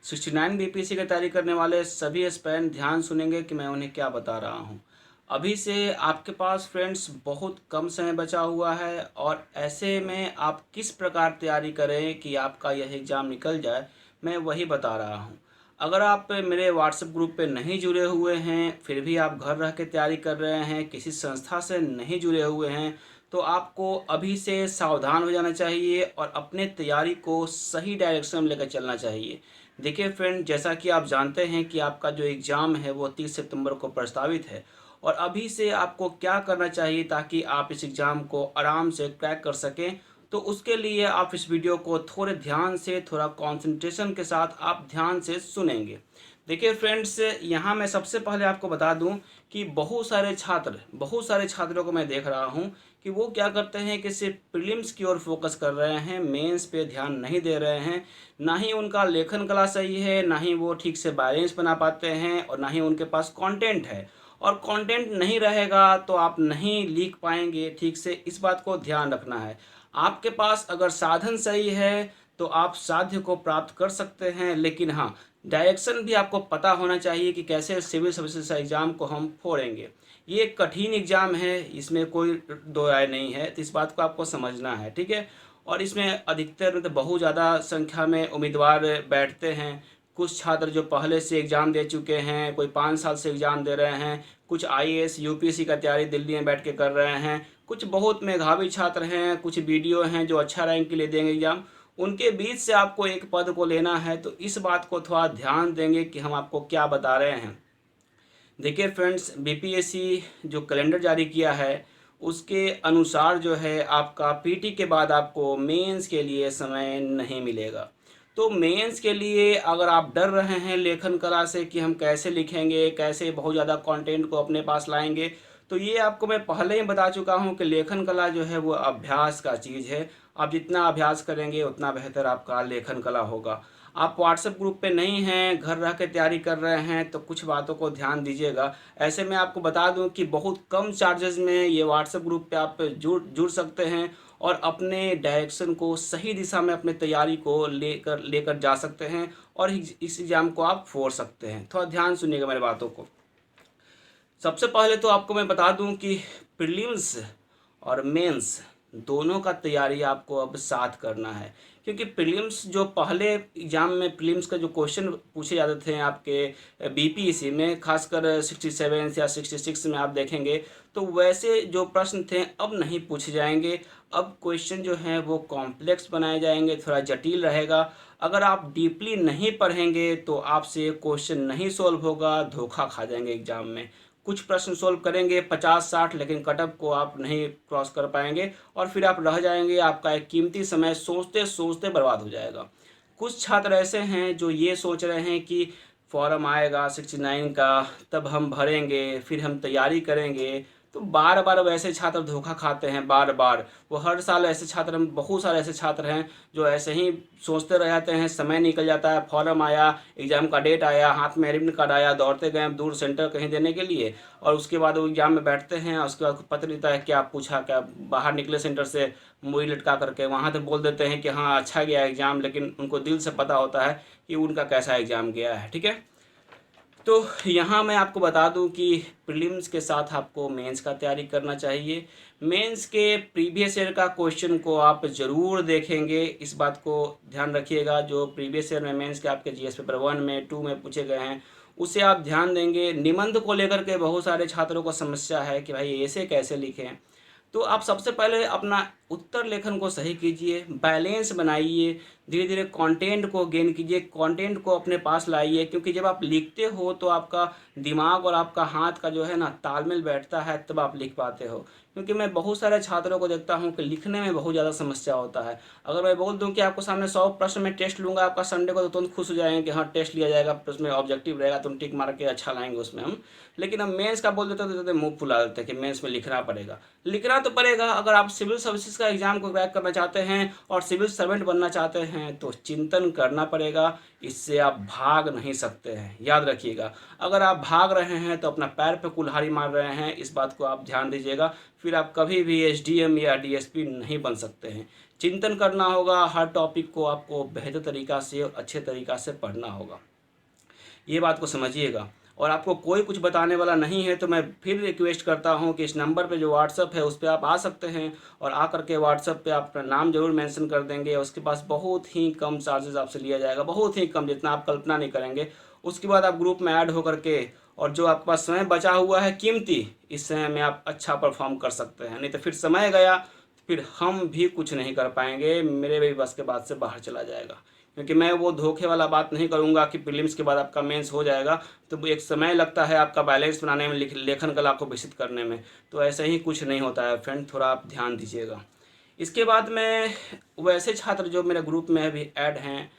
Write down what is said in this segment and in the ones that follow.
69 BPSC की तैयारी करने वाले सभी एस्पिरेंट ध्यान सुनेंगे कि मैं उन्हें क्या बता रहा हूँ। अभी से आपके पास फ्रेंड्स बहुत कम समय बचा हुआ है और ऐसे में आप किस प्रकार तैयारी करें कि आपका यह एग्ज़ाम निकल जाए, मैं वही बता रहा हूँ। अगर आप मेरे व्हाट्सएप ग्रुप पे नहीं जुड़े हुए हैं, फिर भी आप घर रह के तैयारी कर रहे हैं, किसी संस्था से नहीं जुड़े हुए हैं, तो आपको अभी से सावधान हो जाना चाहिए और अपने तैयारी को सही डायरेक्शन में लेकर चलना चाहिए। देखिए फ्रेंड, जैसा कि आप जानते हैं कि आपका जो एग्ज़ाम है वो 30 सितंबर को प्रस्तावित है और अभी से आपको क्या करना चाहिए ताकि आप इस एग्ज़ाम को आराम से क्रैक कर सकें। तो उसके लिए आप इस वीडियो को थोड़े ध्यान से, थोड़ा कंसंट्रेशन के साथ आप ध्यान से सुनेंगे। देखिए फ्रेंड्स, यहाँ मैं सबसे पहले आपको बता दूं कि बहुत सारे छात्रों को मैं देख रहा हूँ कि वो क्या करते हैं कि सिर्फ प्रीलिम्स की ओर फोकस कर रहे हैं, मेंस पे ध्यान नहीं दे रहे हैं। ना ही उनका लेखन कला सही है, ना ही वो ठीक से बैलेंस बना पाते हैं और ना ही उनके पास कंटेंट है। और कंटेंट नहीं रहेगा तो आप नहीं लिख पाएंगे ठीक से, इस बात को ध्यान रखना है। आपके पास अगर साधन सही है तो आप साध्य को प्राप्त कर सकते हैं, लेकिन हाँ, डायरेक्शन भी आपको पता होना चाहिए कि कैसे सिविल सर्विसेज एग्ज़ाम को हम फोड़ेंगे। ये एक कठिन एग्ज़ाम है, इसमें कोई दो राय नहीं है, तो इस बात को आपको समझना है, ठीक है। और इसमें अधिकतर मतलब बहुत ज़्यादा संख्या में उम्मीदवार बैठते हैं। कुछ छात्र जो पहले से एग्ज़ाम दे चुके हैं, कोई 5 साल से एग्ज़ाम दे रहे हैं, कुछ आईएएस यूपीएससी का तैयारी दिल्ली में बैठ के कर रहे हैं, कुछ बहुत मेधावी छात्र हैं, कुछ बीडीओ हैं जो अच्छा रैंक के लिए देंगे एग्ज़ाम। उनके बीच से आपको एक पद को लेना है, तो इस बात को थोड़ा ध्यान देंगे कि हम आपको क्या बता रहे हैं। देखिए फ्रेंड्स, बीपीएससी जो कैलेंडर जारी किया है उसके अनुसार जो है आपका पीटी के बाद आपको मेंस के लिए समय नहीं मिलेगा। तो मेंस के लिए अगर आप डर रहे हैं लेखन कला से कि हम कैसे लिखेंगे, कैसे बहुत ज़्यादा कंटेंट को अपने पास लाएंगे, तो ये आपको मैं पहले ही बता चुका हूँ कि लेखन कला जो है वो अभ्यास का चीज़ है। आप जितना अभ्यास करेंगे उतना बेहतर आपका लेखन कला होगा। आप व्हाट्सएप ग्रुप पे नहीं हैं, घर रह के तैयारी कर रहे हैं, तो कुछ बातों को ध्यान दीजिएगा। ऐसे में आपको बता दूं कि बहुत कम चार्जेस में ये व्हाट्सएप ग्रुप पे आप जुड़ जुड़ सकते हैं और अपने डायरेक्शन को सही दिशा में अपने तैयारी को लेकर लेकर जा सकते हैं और इस एग्ज़ाम को आप फोड़ सकते हैं। थोड़ा ध्यान सुनिएगा मेरी बातों को। सबसे पहले तो आपको मैं बता दूं कि प्रीलिम्स और मेंस दोनों का तैयारी आपको अब साथ करना है, क्योंकि प्रीलिम्स जो पहले एग्जाम में प्रीलिम्स का जो क्वेश्चन पूछे जाते थे आपके बीपीएससी में, खासकर 67 या 66 में आप देखेंगे, तो वैसे जो प्रश्न थे अब नहीं पूछे जाएंगे। अब क्वेश्चन जो हैं वो कॉम्प्लेक्स बनाए जाएंगे, थोड़ा जटिल रहेगा। अगर आप डीपली नहीं पढ़ेंगे तो आपसे क्वेश्चन नहीं सॉल्व होगा, धोखा खा जाएंगे एग्जाम में। कुछ प्रश्न सोल्व करेंगे 50-60, लेकिन कटअप को आप नहीं क्रॉस कर पाएंगे और फिर आप रह जाएंगे। आपका एक कीमती समय सोचते सोचते बर्बाद हो जाएगा। कुछ छात्र ऐसे हैं जो ये सोच रहे हैं कि फॉर्म आएगा 69 का, तब हम भरेंगे, फिर हम तैयारी करेंगे। तो बार बार वैसे छात्र धोखा खाते हैं, बार बार वो हर साल ऐसे छात्र, हम बहुत सारे ऐसे छात्र हैं जो ऐसे ही सोचते रह जाते हैं। समय निकल जाता है, फॉर्म आया, एग्ज़ाम का डेट आया, हाथ में एडमिट कार्ड आया, दौड़ते गए दूर सेंटर कहीं देने के लिए, और उसके बाद वो एग्ज़ाम में बैठते हैं और उसके बाद पता नहीं है क्या पूछा क्या। बाहर निकले सेंटर से मुँह लटका करके वहाँ तो बोल देते हैं कि हाँ अच्छा गया एग्ज़ाम, लेकिन उनको दिल से पता होता है कि उनका कैसा एग्ज़ाम गया है, ठीक है। तो यहाँ मैं आपको बता दूं कि प्रीलिम्स के साथ आपको मेंस का तैयारी करना चाहिए। मेंस के प्रीवियस ईयर का क्वेश्चन को आप ज़रूर देखेंगे, इस बात को ध्यान रखिएगा। जो प्रीवियस ईयर में मेंस के आपके जीएस पेपर 1 में 2 में पूछे गए हैं उसे आप ध्यान देंगे। निबंध को लेकर के बहुत सारे छात्रों को समस्या है कि भाई ऐसे कैसे लिखें। तो आप सबसे पहले अपना उत्तर लेखन को सही कीजिए, बैलेंस बनाइए, धीरे धीरे कंटेंट को गेन कीजिए, कंटेंट को अपने पास लाइए, क्योंकि जब आप लिखते हो तो आपका दिमाग और आपका हाथ का जो है ना तालमेल बैठता है, तब आप लिख पाते हो। क्योंकि मैं बहुत सारे छात्रों को देखता हूँ कि लिखने में बहुत ज़्यादा समस्या होता है। अगर मैं बोल दूँ कि आपको सामने 100 प्रश्न में टेस्ट लूँगा आपका संडे को, तो तुरंत खुश हो जाएंगे कि हाँ टेस्ट लिया जाएगा, उसमें ऑब्जेक्टिव रहेगा, तुम टिक मार के अच्छा लाएंगे उसमें हम। लेकिन अब मेंस का बोल देते तो मुँह फुला देते कि मेंस में लिखना पड़ेगा। लिखना तो पड़ेगा। अगर आप सिविल सर्विसेज का एग्जाम को क्रैक करना चाहते हैं और सिविल सर्वेंट बनना चाहते हैं तो चिंतन करना पड़ेगा, इससे आप भाग नहीं सकते हैं, याद रखिएगा। अगर आप भाग रहे हैं तो अपना पैर पे कुल्हाड़ी मार रहे हैं, इस बात को आप ध्यान दीजिएगा। फिर आप कभी भी एसडीएम या डीएसपी नहीं बन सकते हैं। चिंतन करना होगा, हर टॉपिक को आपको बेहतर तरीक़ा से और अच्छे तरीक़ा से पढ़ना होगा। ये बात को समझिएगा। और आपको कोई कुछ बताने वाला नहीं है तो मैं फिर रिक्वेस्ट करता हूँ कि इस नंबर पे जो व्हाट्सअप है उस पर आप आ सकते हैं, और आ करके व्हाट्सअप पे अपना नाम ज़रूर मेंशन कर देंगे। उसके पास बहुत ही कम चार्जेस आपसे लिया जाएगा, बहुत ही कम, जितना आप कल्पना नहीं करेंगे। उसके बाद आप ग्रुप में ऐड होकर के, और जो आपके पास समय बचा हुआ है कीमती, इस समय में आप अच्छा परफॉर्म कर सकते हैं। नहीं तो फिर समय गया तो फिर हम भी कुछ नहीं कर पाएंगे, मेरे भी बस के बाद से बाहर चला जाएगा। क्योंकि मैं वो धोखे वाला बात नहीं करूंगा कि प्रीलिम्स के बाद आपका मेंस हो जाएगा, तो एक समय लगता है आपका बैलेंस बनाने में, लेखन कला को विकसित करने में। तो ऐसे ही कुछ नहीं होता है फ्रेंड, थोड़ा आप ध्यान दीजिएगा। इसके बाद में वैसे छात्र जो मेरे ग्रुप में अभी ऐड हैं,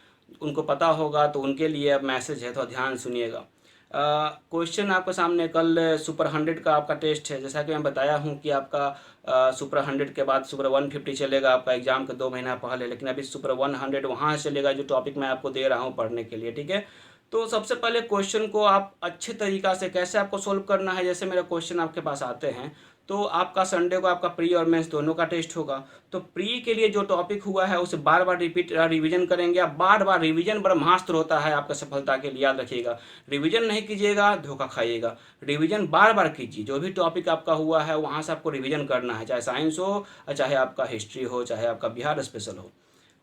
उनको पता होगा, तो उनके लिए अब मैसेज है, तो ध्यान सुनिएगा। क्वेश्चन आपके सामने कल सुपर 100 का आपका टेस्ट है। जैसा कि मैं बताया हूँ कि आपका सुपर 100 के बाद सुपर 150 चलेगा आपका एग्जाम के 2 महीना पहले, लेकिन अभी सुपर 100 वहाँ से चलेगा जो टॉपिक मैं आपको दे रहा हूँ पढ़ने के लिए, ठीक है। तो सबसे पहले क्वेश्चन को आप अच्छे तरीक़ा से कैसे आपको सोल्व करना है, जैसे मेरे क्वेश्चन आपके पास आते हैं, तो आपका संडे को आपका प्री और मेंस दोनों का टेस्ट होगा। तो प्री के लिए जो टॉपिक हुआ है उसे बार बार रिवीजन करेंगे आप। बार बार रिवीजन ब्रह्मास्त्र होता है आपका सफलता के लिए, याद रखिएगा। रिवीजन नहीं कीजिएगा धोखा खाइएगा, रिवीजन बार बार कीजिए। जो भी टॉपिक आपका हुआ है वहाँ से आपको रिवीजन करना है, चाहे साइंस हो, चाहे आपका हिस्ट्री हो, चाहे आपका बिहार स्पेशल हो।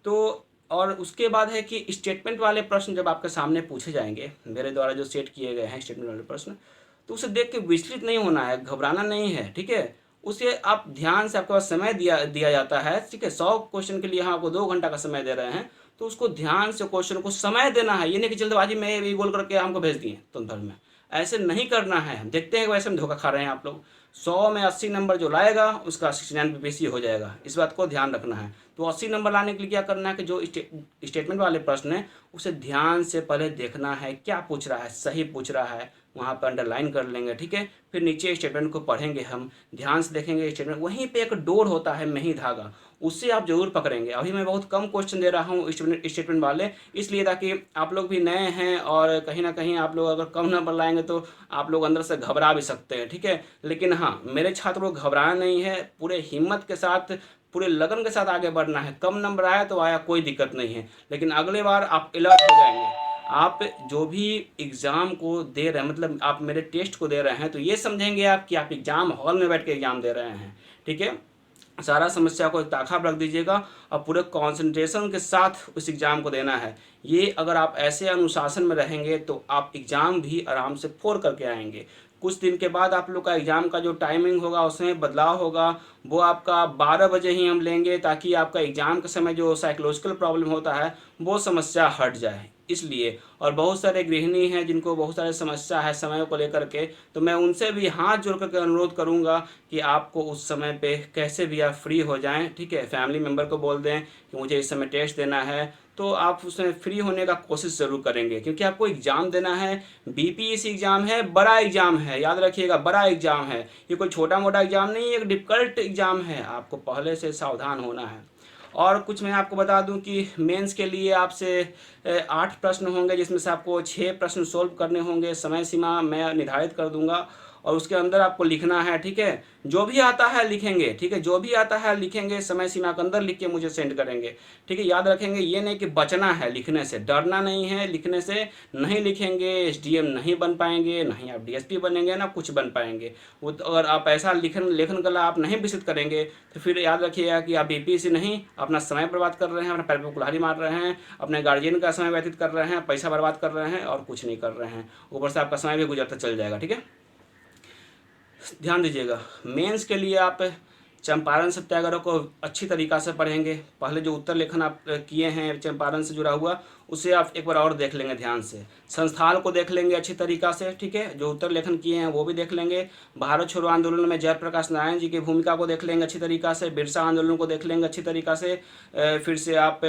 तो और उसके बाद है कि स्टेटमेंट वाले प्रश्न जब आपके सामने पूछे जाएंगे, मेरे द्वारा जो सेट किए गए हैं स्टेटमेंट वाले प्रश्न, तो उसे देख के विचलित नहीं होना है, घबराना नहीं है, ठीक है। उसे आप ध्यान से, आपके पास समय दिया जाता है, ठीक है। 100 क्वेश्चन के लिए हम आपको 2 घंटा का समय दे रहे हैं, तो उसको ध्यान से क्वेश्चन को समय देना है। ये नहीं कि जल्दबाजी में ये बोल करके हमको भेज दिए तुम भर में, ऐसे नहीं करना है। हम देखते हैं वैसे में धोखा खा रहे हैं आप लोग। 100 में 80 नंबर जो लाएगा उसका 69 PPC हो जाएगा, इस बात को ध्यान रखना है। तो 80 नंबर लाने के लिए क्या करना है कि जो स्टेटमेंट वाले प्रश्न है उसे ध्यान से पहले देखना है, क्या पूछ रहा है, सही पूछ रहा है, वहाँ पर अंडरलाइन कर लेंगे, ठीक है। फिर नीचे स्टेटमेंट को पढ़ेंगे, हम ध्यान से देखेंगे स्टेटमेंट। वहीं पे एक डोर होता है, नहीं धागा, उससे आप जरूर पकड़ेंगे। अभी मैं बहुत कम क्वेश्चन दे रहा हूँ स्टेटमेंट वाले, इसलिए ताकि आप लोग भी नए हैं, और कहीं ना कहीं आप लोग अगर कम नंबर लाएंगे तो आप लोग अंदर से घबरा भी सकते हैं, ठीक है। लेकिन हाँ, मेरे छात्रों को घबराना नहीं है, पूरे हिम्मत के साथ, पूरे लगन के साथ आगे बढ़ना है। कम नंबर आया तो आया, कोई दिक्कत नहीं है, लेकिन अगले बार आप अलर्ट हो जाएंगे। आप जो भी एग्ज़ाम को दे रहे हैं, मतलब आप मेरे टेस्ट को दे रहे हैं, तो ये समझेंगे आप कि आप एग्ज़ाम हॉल में बैठ के एग्ज़ाम दे रहे हैं, ठीक है। सारा समस्या को एक ताखा पर रख दीजिएगा और पूरे कंसंट्रेशन के साथ उस एग्ज़ाम को देना है। ये अगर आप ऐसे अनुशासन में रहेंगे तो आप एग्ज़ाम भी आराम से फोड़ करके आएंगे। कुछ दिन के बाद आप लोग का एग्ज़ाम का जो टाइमिंग होगा उसमें बदलाव होगा, वो आपका 12 बजे ही हम लेंगे, ताकि आपका एग्ज़ाम के समय जो साइकोलॉजिकल प्रॉब्लम होता है वो समस्या हट जाए, इसलिए। और बहुत सारे गृहिणी हैं जिनको बहुत सारे समस्या है समय को लेकर के, तो मैं उनसे भी हाथ जोड़ करके अनुरोध करूंगा कि आपको उस समय पे कैसे भी आप फ्री हो जाएं, ठीक है। फैमिली मेम्बर को बोल दें कि मुझे इस समय टेस्ट देना है, तो आप उसमें फ्री होने का कोशिश ज़रूर करेंगे, क्योंकि आपको एग्ज़ाम देना है। BPSC एग्ज़ाम है, बड़ा एग्ज़ाम है, याद रखिएगा, बड़ा एग्ज़ाम है। ये कोई छोटा मोटा एग्ज़ाम नहीं है, एक डिफ़िकल्ट एग्ज़ाम है, आपको पहले से सावधान होना है। और कुछ मैं आपको बता दूं कि मेंस के लिए आपसे 8 प्रश्न होंगे, जिसमें से आपको 6 प्रश्न सोल्व करने होंगे। समय सीमा मैं निर्धारित कर दूंगा, और उसके अंदर आपको लिखना है, ठीक है। जो भी आता है लिखेंगे, ठीक है, जो भी आता है लिखेंगे, समय सीमा के अंदर लिख के मुझे सेंड करेंगे, ठीक है। याद रखेंगे, ये नहीं कि बचना है लिखने से, डरना नहीं है लिखने से। नहीं लिखेंगे SDM नहीं बन पाएंगे, नहीं आप DSP बनेंगे, ना कुछ बन पाएंगे। वो अगर आप ऐसा लेखन कला आप नहीं विकसित करेंगे तो फिर याद रखिएगा कि आप BPSC नहीं, अपना समय बर्बाद कर रहे हैं, अपने पैर पर कुल्हाड़ी मार रहे हैं, अपने गार्जियन का समय व्यतीत कर रहे हैं, पैसा बर्बाद कर रहे हैं, और कुछ नहीं कर रहे हैं। ऊपर से आपका समय भी गुजरता चल जाएगा, ठीक है। ध्यान दीजिएगा, मेंस के लिए आप चंपारण सत्याग्रह को अच्छी तरीक़ा से पढ़ेंगे। पहले जो उत्तर लेखन आप किए हैं चंपारण से जुड़ा हुआ, उसे आप एक बार और देख लेंगे ध्यान से। संस्थान को देख लेंगे अच्छी तरीक़ा से, ठीक है। जो उत्तर लेखन किए हैं वो भी देख लेंगे। भारत छोड़ो आंदोलन में जयप्रकाश नारायण जी की भूमिका को देख लेंगे अच्छी तरीक़ा से। बिरसा आंदोलन को देख लेंगे अच्छी तरीक़ा से। फिर से आप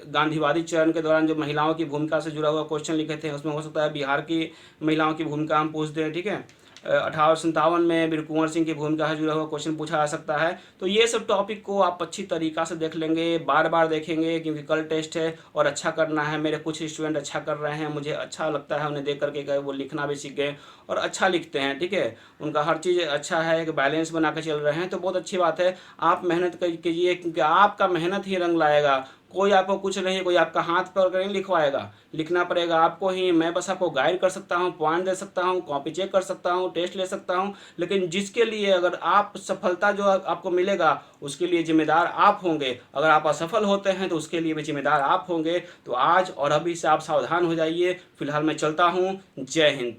गांधीवादी चरण के दौरान जो महिलाओं की भूमिका से जुड़ा हुआ क्वेश्चन लिखे थे, उसमें हो सकता है बिहार की महिलाओं की भूमिका हम पूछ दें, ठीक है। 1857 में वीर कुंवर सिंह की भूमिका से जुड़ा हुआ क्वेश्चन पूछा जा सकता है। तो ये सब टॉपिक को आप अच्छी तरीक़ा से देख लेंगे, बार बार देखेंगे, क्योंकि कल टेस्ट है और अच्छा करना है। मेरे कुछ स्टूडेंट अच्छा कर रहे हैं, मुझे अच्छा लगता है उन्हें देख करके कि वो लिखना भी सीख गए और अच्छा लिखते हैं, ठीक है। उनका हर चीज़ अच्छा है, कि बैलेंस बना के चल रहे हैं, तो बहुत अच्छी बात है। आप मेहनत कीजिए, क्योंकि आपका मेहनत ही रंग लाएगा। कोई आपको कुछ नहीं, कोई आपका हाथ पकड़ कर नहीं लिखवाएगा, लिखना पड़ेगा आपको ही। मैं बस आपको गाइड कर सकता हूँ, पॉइंट दे सकता हूँ, कॉपी चेक कर सकता हूँ, टेस्ट ले सकता हूँ, लेकिन जिसके लिए अगर आप सफलता जो आपको मिलेगा उसके लिए जिम्मेदार आप होंगे। अगर आप असफल होते हैं तो उसके लिए भी जिम्मेदार आप होंगे। तो आज और अभी से आप सावधान हो जाइए। फिलहाल मैं चलता हूँ। जय हिंद।